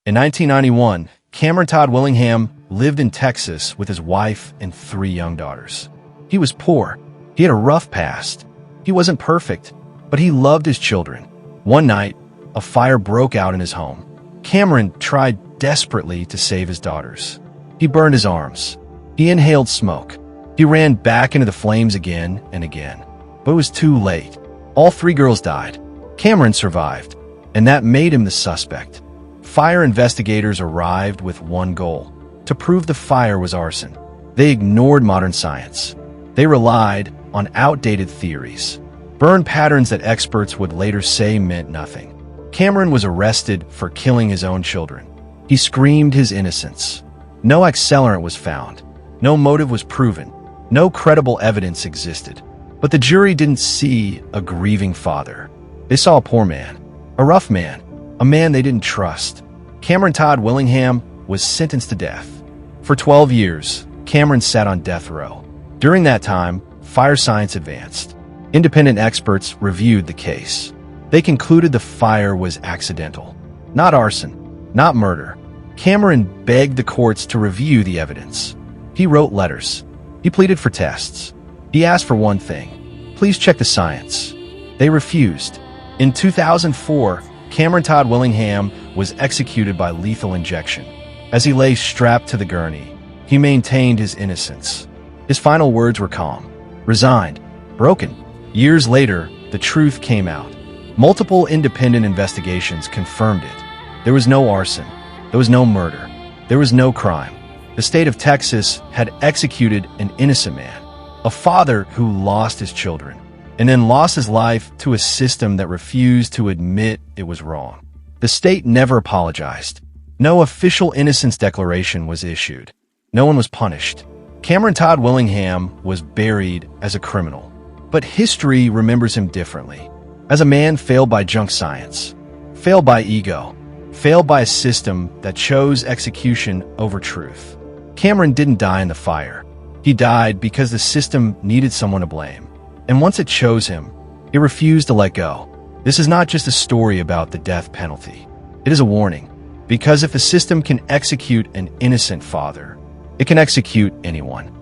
In 1991, Cameron Todd Willingham lived in Texas with his wife and 3 young daughters. He was poor. He had a rough past. He wasn't perfect, but he loved his children. One night, a fire broke out in his home. Cameron tried desperately to save his daughters. He burned his arms. He inhaled smoke. He ran back into the flames again and again. But it was too late. All 3 girls died. Cameron survived, and that made him the suspect. Fire investigators arrived with one goal: to prove the fire was arson. They ignored modern science. They relied on outdated theories, burn patterns that experts would later say meant nothing. Cameron was arrested for killing his own children. He screamed his innocence. No accelerant was found. No motive was proven. No credible evidence existed. But the jury didn't see a grieving father. They saw a poor man, a rough man, a man they didn't trust. Cameron Todd Willingham was sentenced to death. For 12 years, Cameron sat on death row. During that time, fire science advanced. Independent experts reviewed the case. They concluded the fire was accidental, not arson, not murder. Cameron begged the courts to review the evidence. He wrote letters. He pleaded for tests. He asked for one thing: please check the science. They refused. In 2004, Cameron Todd Willingham was executed by lethal injection. As he lay strapped to the gurney, he maintained his innocence. His final words were calm, resigned, broken. Years later, the truth came out. Multiple independent investigations confirmed it. There was no arson. There was no murder. There was no crime. The state of Texas had executed an innocent man, a father who lost his children, and then lost his life to a system that refused to admit it was wrong. The state never apologized. No official innocence declaration was issued. No one was punished. Cameron Todd Willingham was buried as a criminal, but history remembers him differently. As a man failed by junk science, failed by ego, failed by a system that chose execution over truth. Cameron didn't die in the fire. He died because the system needed someone to blame. And once it chose him, it refused to let go. This is not just a story about the death penalty. It is a warning. Because if the system can execute an innocent father, it can execute anyone.